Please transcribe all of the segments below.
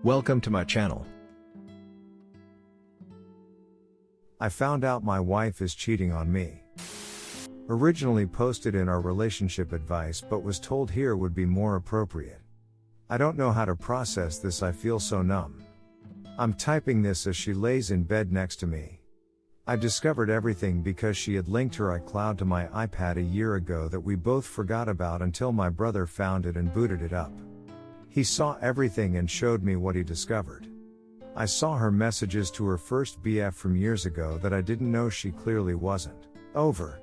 Welcome to my channel. I found out my wife is cheating on me. Originally posted in our relationship advice, but was told here would be more appropriate. I don't know how to process this, I feel so numb. I'm typing this as she lays in bed next to me. I discovered everything because she had linked her iCloud to my iPad a year ago that we both forgot about until my brother found it and booted it up. He saw everything and showed me what he discovered. I saw her messages to her first BF from years ago that I didn't know she clearly wasn't over.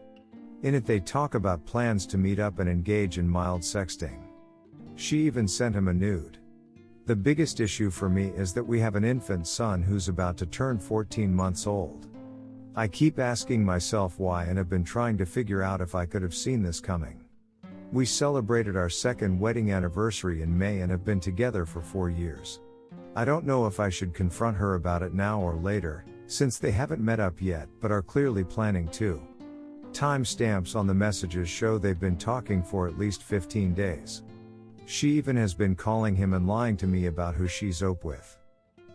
In it they talk about plans to meet up and engage in mild sexting. She even sent him a nude. The biggest issue for me is that we have an infant son who's about to turn 14 months old. I keep asking myself why and have been trying to figure out if I could have seen this coming. We celebrated our second wedding anniversary in May and have been together for 4 years. I don't know if I should confront her about it now or later, since they haven't met up yet but are clearly planning to. Timestamps on the messages show they've been talking for at least 15 days. She even has been calling him and lying to me about who she's op with.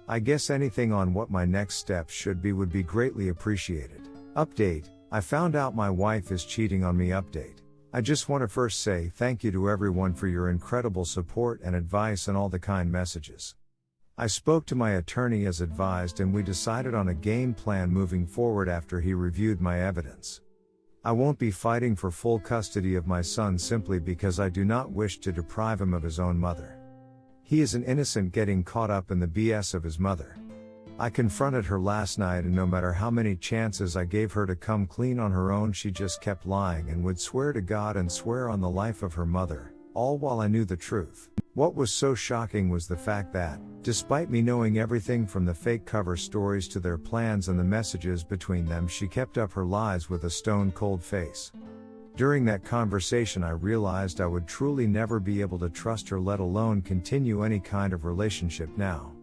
I guess anything on what my next steps should be would be greatly appreciated. Update: I found out my wife is cheating on me. Update: I just want to first say thank you to everyone for your incredible support and advice and all the kind messages. I spoke to my attorney as advised and we decided on a game plan moving forward after he reviewed my evidence. I won't be fighting for full custody of my son simply because I do not wish to deprive him of his own mother. He is an innocent getting caught up in the BS of his mother. I confronted her last night and no matter how many chances I gave her to come clean on her own, she just kept lying and would swear to God and swear on the life of her mother, all while I knew the truth. What was so shocking was the fact that, despite me knowing everything from the fake cover stories to their plans and the messages between them, she kept up her lies with a stone-cold face. During that conversation I realized I would truly never be able to trust her, let alone continue any kind of relationship now.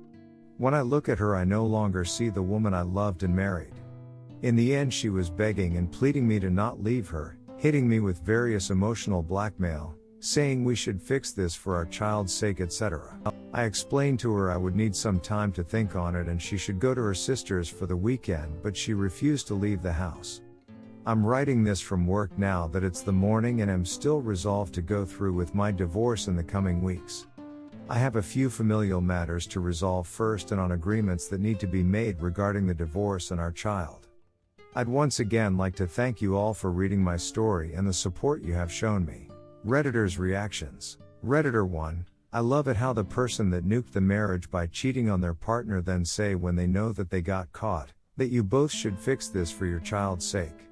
When I look at her, I no longer see the woman I loved and married. In the end, she was begging and pleading me to not leave her, hitting me with various emotional blackmail, saying we should fix this for our child's sake, etc. I explained to her I would need some time to think on it and she should go to her sister's for the weekend, but she refused to leave the house. I'm writing this from work now that it's the morning and am still resolved to go through with my divorce in the coming weeks. I have a few familial matters to resolve first and on agreements that need to be made regarding the divorce and our child. I'd once again like to thank you all for reading my story and the support you have shown me. Redditors' reactions. Redditor 1, I love it how the person that nuked the marriage by cheating on their partner then say when they know that they got caught, that you both should fix this for your child's sake.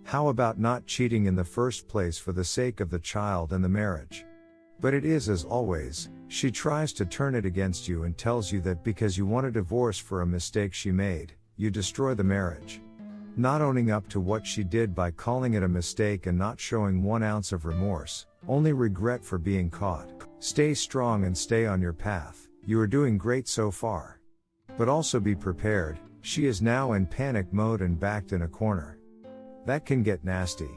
How about not cheating in the first place for the sake of the child and the marriage? But it is as always, she tries to turn it against you and tells you that because you want a divorce for a mistake she made, you destroy the marriage. Not owning up to what she did by calling it a mistake and not showing 1 ounce of remorse, only regret for being caught. Stay strong and stay on your path, you are doing great so far. But also be prepared, she is now in panic mode and backed in a corner. That can get nasty.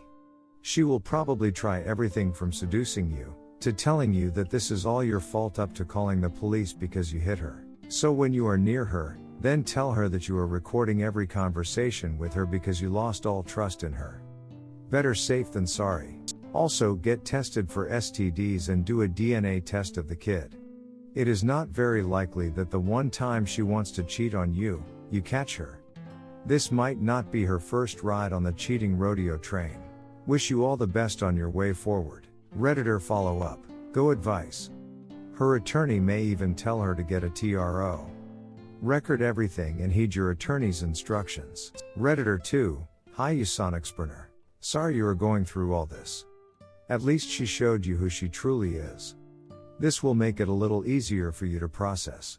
She will probably try everything from seducing you, to telling you that this is all your fault up to calling the police because you hit her. So when you are near her, then tell her that you are recording every conversation with her because you lost all trust in her. Better safe than sorry. Also, get tested for STDs and do a DNA test of the kid. It is not very likely that the one time she wants to cheat on you, you catch her. This might not be her first ride on the cheating rodeo train. Wish you all the best on your way forward. Redditor follow-up. Go advice. Her attorney may even tell her to get a TRO. Record everything and heed your attorney's instructions. Redditor 2, hi you Sonicspreneur. Sorry you are going through all this. At least she showed you who she truly is. This will make it a little easier for you to process.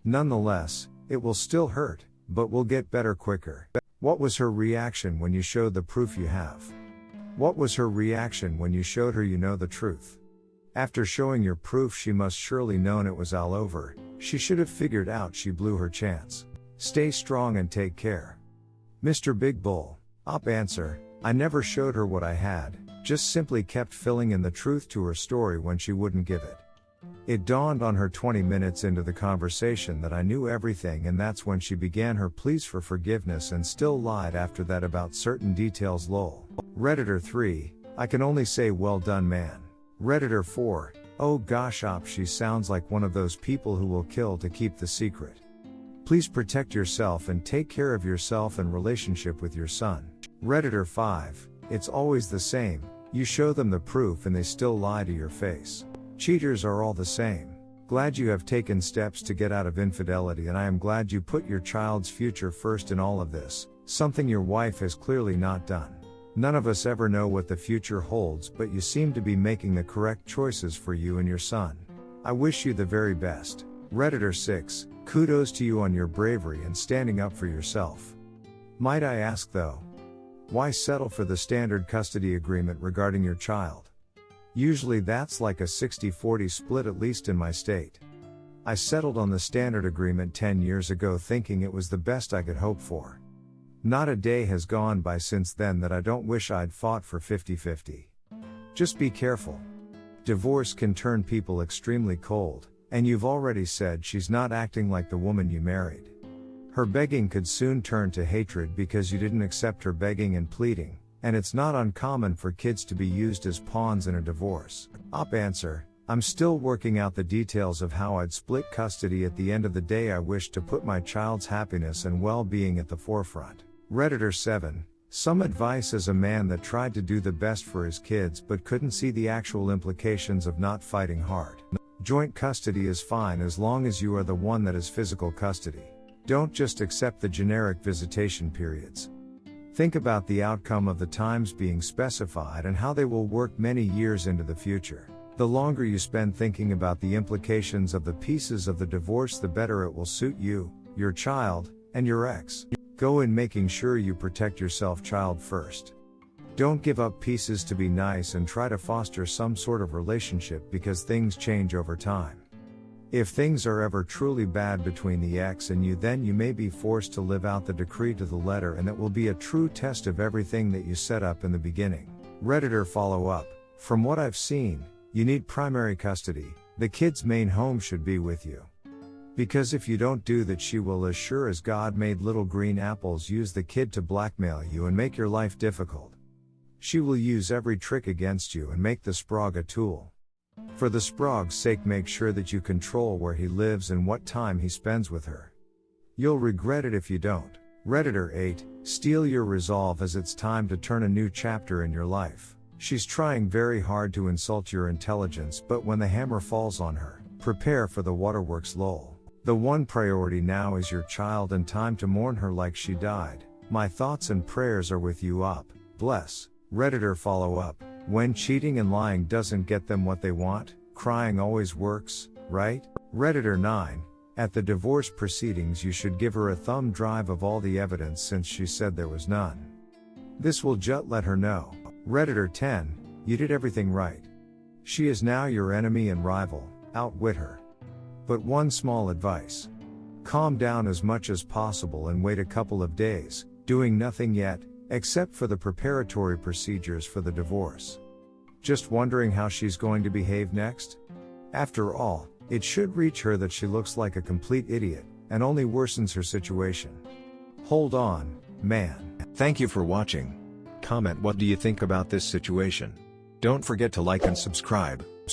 Nonetheless, it will still hurt, but will get better quicker. What was her reaction when you showed the proof you have? What was her reaction when you showed her you know the truth? After showing your proof, she must surely known it was all over. She should have figured out she blew her chance. Stay strong and take care. Mr. Big Bull. Op answer, I never showed her what I had, just simply kept filling in the truth to her story when she wouldn't give it. It dawned on her 20 minutes into the conversation that I knew everything, and that's when she began her pleas for forgiveness and still lied after that about certain details. Lol. Redditor 3, I can only say well done, man. Redditor 4, oh gosh she sounds like one of those people who will kill to keep the secret. Please protect yourself and take care of yourself and relationship with your son. Redditor 5, it's always the same, you show them the proof and they still lie to your face. Cheaters are all the same. Glad you have taken steps to get out of infidelity, and I am glad you put your child's future first in all of this, something your wife has clearly not done. None of us ever know what the future holds, but you seem to be making the correct choices for you and your son. I wish you the very best. Redditor 6, kudos to you on your bravery and standing up for yourself. Might I ask though, why settle for the standard custody agreement regarding your child? Usually that's like a 60-40 split, at least in my state. I settled on the standard agreement 10 years ago thinking it was the best I could hope for. Not a day has gone by since then that I don't wish I'd fought for 50-50. Just be careful. Divorce can turn people extremely cold, and you've already said she's not acting like the woman you married. Her begging could soon turn to hatred because you didn't accept her begging and pleading. And it's not uncommon for kids to be used as pawns in a divorce. Answer, I'm still working out the details of how I'd split custody. At the end of the day, I wish to put my child's happiness and well-being at the forefront. Redditor 7, some advice as a man that tried to do the best for his kids but couldn't see the actual implications of not fighting hard. Joint custody is fine as long as you are the one that is physical custody. Don't just accept the generic visitation periods. Think about the outcome of the times being specified and how they will work many years into the future. The longer you spend thinking about the implications of the pieces of the divorce, the better it will suit you, your child, and your ex. Go in making sure you protect yourself child first. Don't give up pieces to be nice and try to foster some sort of relationship because things change over time. If things are ever truly bad between the ex and you, then you may be forced to live out the decree to the letter, and that will be a true test of everything that you set up in the beginning. Redditor follow up, from what I've seen, you need primary custody. The kid's main home should be with you. Because if you don't do that, she will, as sure as God made little green apples, use the kid to blackmail you and make your life difficult. She will use every trick against you and make the sprog a tool. For the sprog's sake, make sure that you control where he lives and what time he spends with her. You'll regret it if you don't. Redditor 8, steel your resolve as it's time to turn a new chapter in your life. She's trying very hard to insult your intelligence, but when the hammer falls on her, prepare for the waterworks. Lol. The one priority now is your child and time to mourn her like she died. My thoughts and prayers are with you. Bless. Redditor follow up. When cheating and lying doesn't get them what they want, crying always works, right? Redditor 9, at the divorce proceedings you should give her a thumb drive of all the evidence since she said there was none. This will just let her know. Redditor 10, you did everything right. She is now your enemy and rival, outwit her. But one small advice. Calm down as much as possible and wait a couple of days, doing nothing yet, except for the preparatory procedures for the divorce. Just wondering how she's going to behave next? After all, it should reach her that she looks like a complete idiot, and only worsens her situation. Hold on, man. Thank you for watching. Comment what do you think about this situation. Don't forget to like and subscribe.